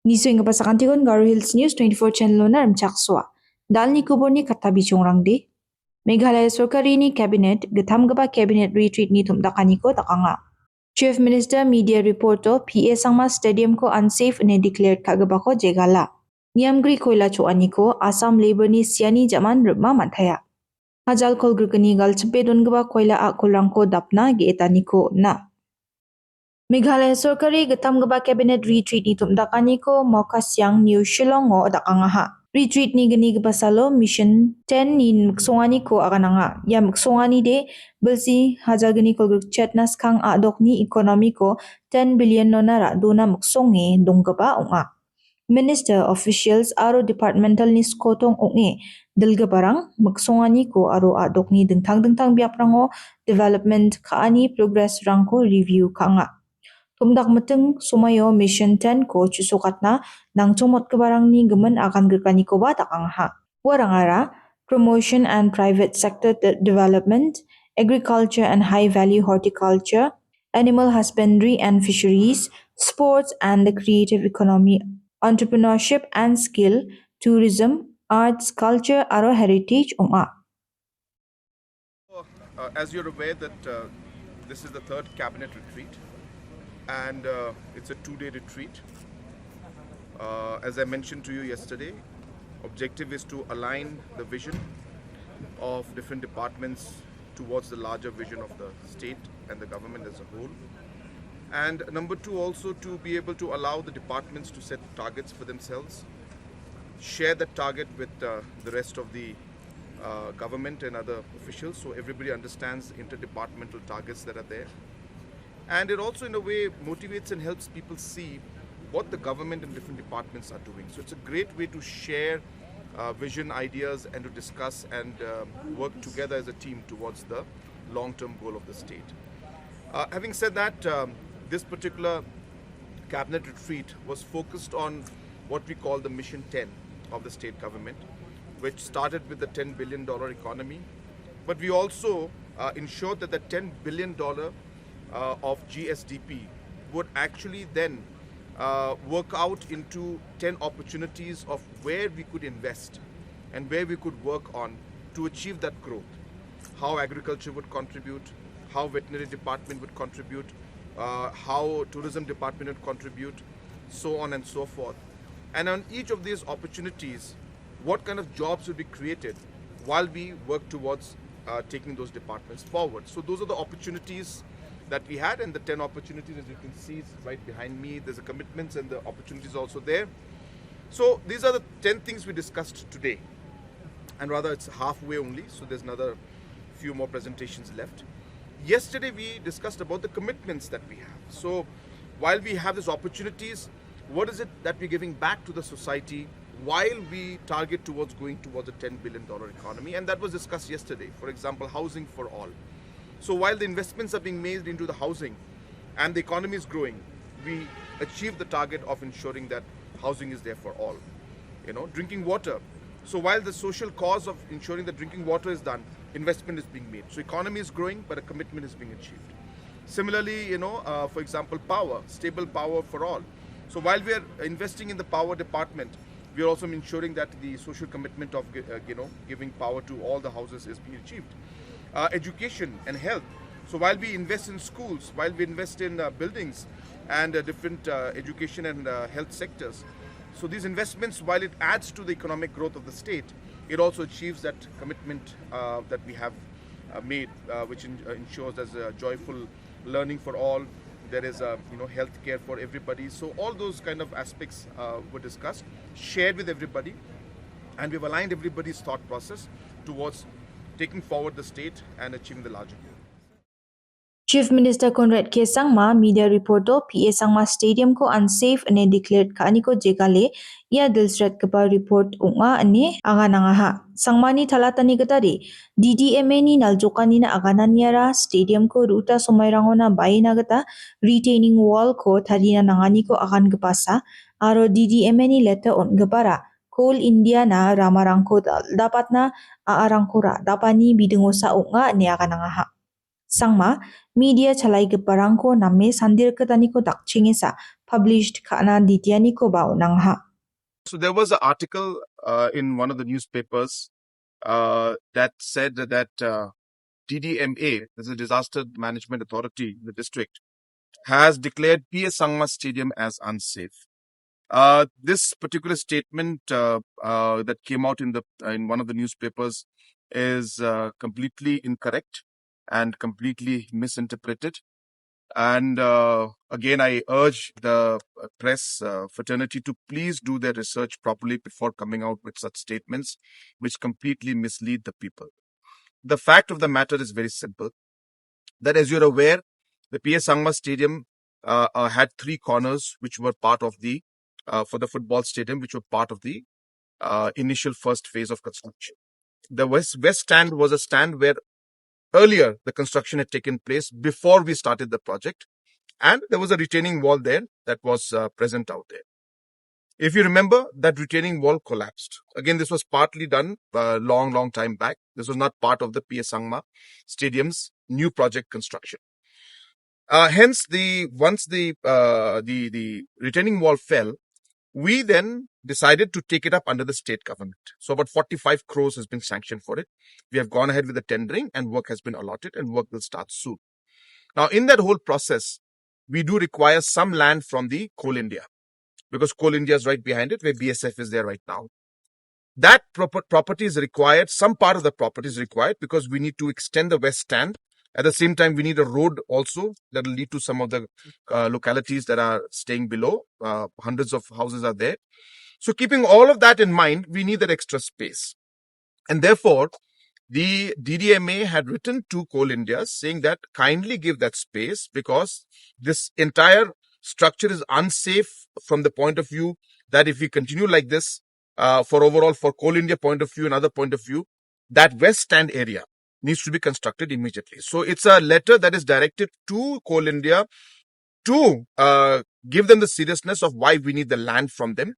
Niso nga pasakantikon GARO HILLS NEWS24 channel na ramchakswa. Dal ni kubor ni katabi chongrang di. Meghalaya Sorkari ni Cabinet, gatham gaba Cabinet retreat ni tumdakani ko takanga. Chief Minister Media Reporter PA Sangma Stadium ko unsafe ne declared kagaba ko jegala. Niamgri koila choani ko Assam Labor ni siani jaman rupma manthaya. Hajal kol grukani gal chpe don gaba koila akulrang ko dapna ge etani ko na. Meghalaya Sorkari gatam gaba Cabinet retreat ni tumdakani ko mokasyang New Shillongo dakangaha. Retreat ni gani gabasalo Mission 10 ni maksongani ko akananga. Ya maksongani de belsi hajal gani ko chetnas kang adok ni ekonomi ko 10 billion nonara dona maksonge donggaba unga. Minister officials aro departmental ni skotong unge dalga barang maksongani ko aro adok ni dengtang biaprango development kaani progress rangko review kanga. Tumdak mateng sumayo Mission 10 ko chusukatna nang chomot kebarang ni gemen akan gerkani ko ba takangha. Warangara, promotion and private sector development, agriculture and high value horticulture, animal husbandry and fisheries, sports and the creative economy, entrepreneurship and skill, tourism, arts, culture, aro heritage unga. As you're aware that this is the third cabinet retreat and it's a 2-day retreat. As I mentioned to you yesterday, objective is to align the vision of different departments towards the larger vision of the state and the government as a whole. And number two, also to be able to allow the departments to set targets for themselves, share that target with the rest of the government and other officials, so everybody understands the interdepartmental targets that are there. And it also in a way motivates and helps people see what the government and different departments are doing. So it's a great way to share vision, ideas, and to discuss and work together as a team towards the long-term goal of the state. Having said that, this particular cabinet retreat was focused on what we call the Mission 10 of the state government, which started with the $10 billion economy. But we also ensured that the $10 billion of GSDP would actually then work out into 10 opportunities of where we could invest and where we could work on to achieve that growth. How agriculture would contribute, how veterinary department would contribute, how tourism department would contribute, so on and so forth. And on each of these opportunities, what kind of jobs would be created while we work towards taking those departments forward. So those are the opportunities that we had, and the 10 opportunities, as you can see, is right behind me. There's the commitments and the opportunities also there. So these are the 10 things we discussed today, and rather it's halfway only, so there's another few more presentations left. Yesterday we discussed about the commitments that we have. So while we have these opportunities, what is it that we're giving back to the society while we target towards going towards a $10 billion economy? And that was discussed yesterday. For example, housing for all. So while the investments are being made into the housing and the economy is growing, we achieve the target of ensuring that housing is there for all. Drinking water. So while the social cause of ensuring that drinking water is done, investment is being made. So economy is growing, but a commitment is being achieved. Similarly, for example, power, stable power for all. So while we are investing in the power department, we are also ensuring that the social commitment of giving power to all the houses is being achieved. Education and health. So while we invest in schools, while we invest in buildings and different education and health sectors, so these investments, while it adds to the economic growth of the state, it also achieves that commitment that we have made, which ensures there's a joyful learning for all. There is health care for everybody. So all those kind of aspects were discussed, shared with everybody, and we've aligned everybody's thought process towards taking forward the state and achieving the larger goal. Chief Minister Conrad K. Sangma, media reporter PA Sangma Stadium ko unsafe ane declared kaani ko jegale, ia dilsret kapa report unga ane aganangaha. Sangma ni talatani gatari, DDMA ni naljokani na agananyara stadium ko ruta somairango na bayina gata, retaining wall ko tharina nangani ko agan gapasa, aro DDMA ni letter on gapara. Coal India na ramarangko dapat na aarangkura dapani bidungo sa unga ni aganangaha. Sangma, media chalai ke parangko namme sandir ketaniko dakchingesa published kana ditianiko ba unangha. So there was an article in one of the newspapers that said that DDMA, this is a Disaster Management Authority, the district, has declared PS Sangma Stadium as unsafe. This particular statement that came out in one of the newspapers is completely incorrect and completely misinterpreted. And again, I urge the press fraternity to please do their research properly before coming out with such statements, which completely mislead the people. The fact of the matter is very simple. That, as you're aware, the PS Sangma Stadium had three corners, which were part of the for the football stadium, which were part of the initial first phase of construction. The west stand was a stand where earlier the construction had taken place before we started the project, and there was a retaining wall there that was present out there. If you remember, that retaining wall collapsed. Again, this was partly done long time back. This was not part of the PS Sangma Stadium's new project construction. Hence, once the retaining wall fell, we then decided to take it up under the state government. So about 45 crores has been sanctioned for it. We have gone ahead with the tendering and work has been allotted and work will start soon. Now, in that whole process, we do require some land from the Coal India, because Coal India is right behind it, where BSF is there right now. That property is required. Some part of the property is required because we need to extend the west stand. At the same time, we need a road also that will lead to some of the localities that are staying below. Hundreds of houses are there. So keeping all of that in mind, we need that extra space. And therefore, the DDMA had written to Coal India saying that kindly give that space, because this entire structure is unsafe from the point of view that if we continue like this, for Coal India point of view, another point of view, that west stand area needs to be constructed immediately. So it's a letter that is directed to Coal India to give them the seriousness of why we need the land from them.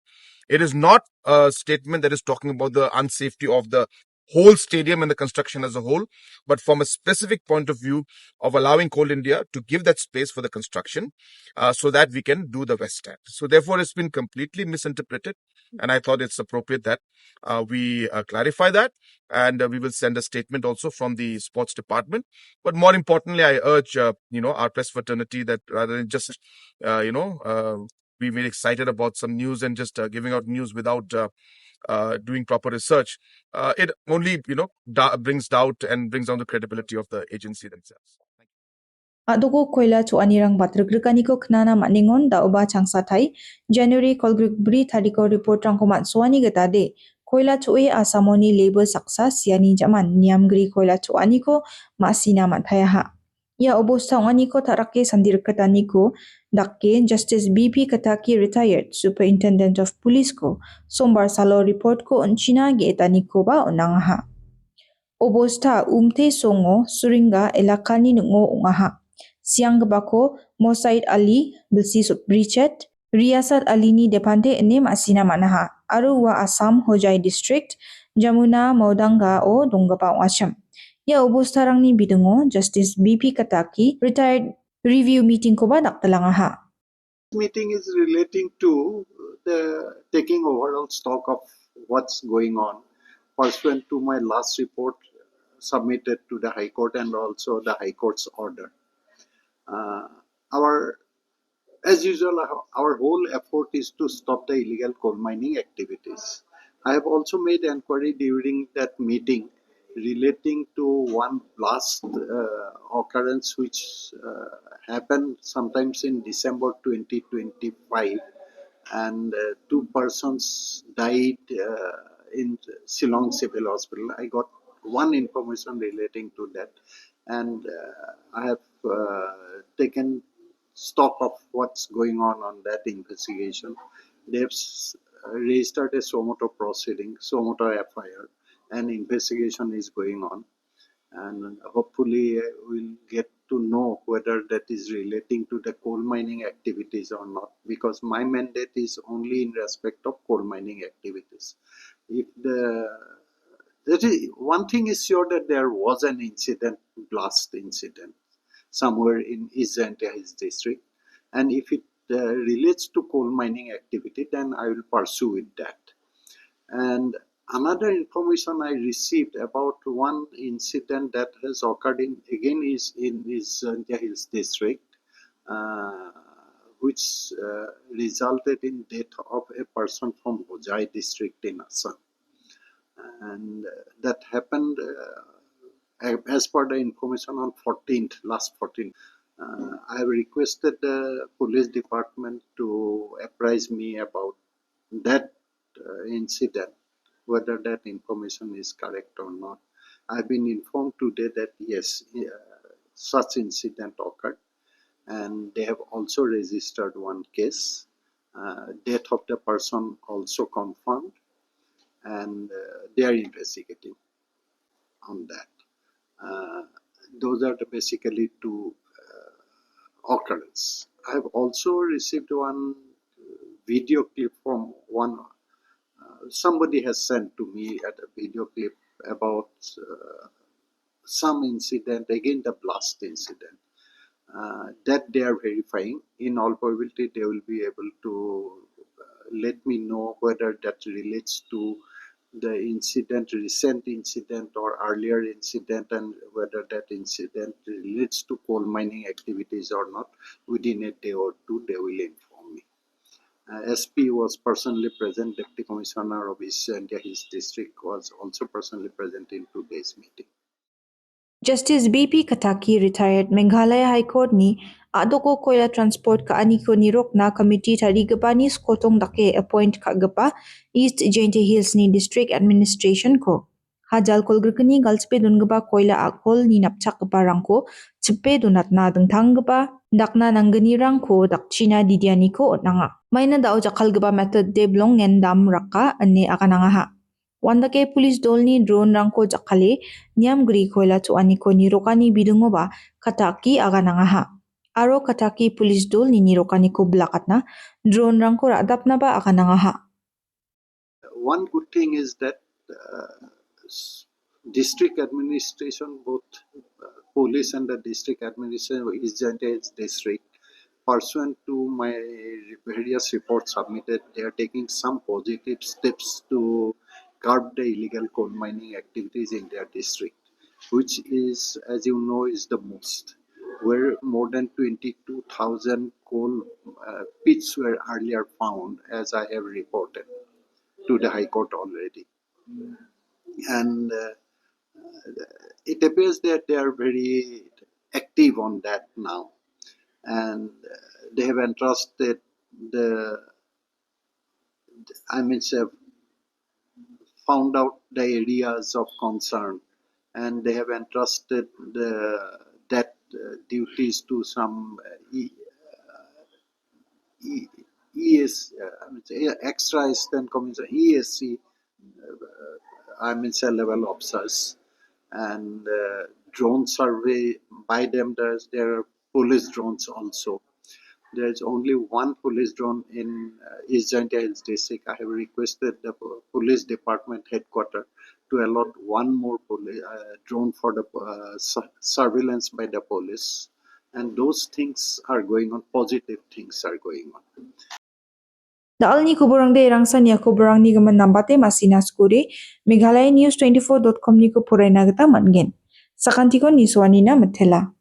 It is not a statement that is talking about the unsafety of the whole stadium and the construction as a whole, but from a specific point of view of allowing Coal India to give that space for the construction so that we can do the west stand. So therefore, it's been completely misinterpreted, and I thought it's appropriate that we clarify that, and we will send a statement also from the sports department. But more importantly, I urge our press fraternity that rather than just be very excited about some news and just giving out news without doing proper research, it only brings doubt and brings down the credibility of the agency themselves. Adugo koila chu anirang batrugrikaniko knana maningon da oba changsathai January kolgruk bri thadiko report rangko matswani getade koila chu e asamoni labor saksa siani jaman niamgri koila chu aniko masina mathaya ha. Ya obosta aniko tarake sandir kataniko dakke Justice BP Kataki retired Superintendent of Police ko sombar salo report ko unchina ge etaniko ba onangha. Obosta umte songo suringa elakani nungo ungaha. Siang gebako Mosaid Ali Bilsi Brichet Riasat Alini Depante enem asina manaha aru wa Assam Hojai District Jamuna Maudanga o Donggapa Washam. Ya obostarangni bidengo Justice BP Kataki retired review meeting ko ba daktalangaha. Meeting is relating to the taking overall stock of what's going on pursuant to my last report submitted to the High Court and also the High Court's order. As usual, our whole effort is to stop the illegal coal mining activities. I have also made inquiry during that meeting relating to one blast occurrence which happened sometimes in December 2025, and two persons died in Shillong Civil Hospital. I got one information relating to that, and I have taken stock of what's going on that investigation. They've registered a Somoto proceeding, Somoto FIR, and investigation is going on. And hopefully we'll get to know whether that is relating to the coal mining activities or not, because my mandate is only in respect of coal mining activities. If one thing is sure, that there was an incident, blast incident. somewhere in East Jaintia Hills district. And if it relates to coal mining activity, then I will pursue with that. And another information I received about one incident that has occurred in Jaintia Hills district, which resulted in death of a person from Hojai district in Assam. And that happened as per the information on last 14th. I have requested the police department to apprise me about that incident, whether that information is correct or not. I've been informed today that yes, such incident occurred, and they have also registered one case. Death of the person also confirmed, and they are investigating on that. Those are basically two occurrences. I have also received one video clip from one. Somebody has sent to me a video clip about some incident, again the blast incident, that they are verifying. In all probability, they will be able to let me know whether that relates to the incident, recent incident or earlier incident, and whether that incident relates to coal mining activities or not. Within a day or two, they will inform me. SP was personally present. Deputy Commissioner of East India, his district, was also personally present in today's meeting. Justice BP Kataki retired Meghalaya High Court ni adoko koila transport ka aniko nirok na committee tarigapa ni skotong dake appoint kagapa East Jaintia Hills ni district administration ko. Hajal kolgirkani galspe dungaba koila akhol ni napchak rangko cepe dunat na dengtanggaba dakna nanggani rangko dakchina didiani ko otnanga. Maina dao jakal gaba method de blong ngendam raka ane akanangaha. Wandake police dolni drone rangko jakale niam gri koila tu aniko nirokani bidungoba kataki aganangaha. Aro kataki police dol ni nirokani ko blakatna drone rangko radapna ba aganangaha. One good thing is that district administration, both police and the district administration of East Jaintia Hills district, pursuant to my various reports submitted, they are taking some positive steps to curb the illegal coal mining activities in their district, which is, as you know, is the most, where more than 22,000 coal pits were earlier found, as I have reported to the High Court already. And it appears that they are very active on that now. And they have entrusted found out the areas of concern, and they have entrusted that duties to some extra assistant commissioner, ESC, level officers, and drone survey by them. There are police drones also. There's only one police drone in East Jaintia Hills district. I have requested the police department headquarters to allot one more drone for the surveillance by the police. And those things are going on, positive things are going on. Daal ni kuburang de rangsan ya kuburang ni gaman nambate masina skuri Meghalaya News24.com ni ko puray na gata mangen. Sakantikon ni suwanina matela.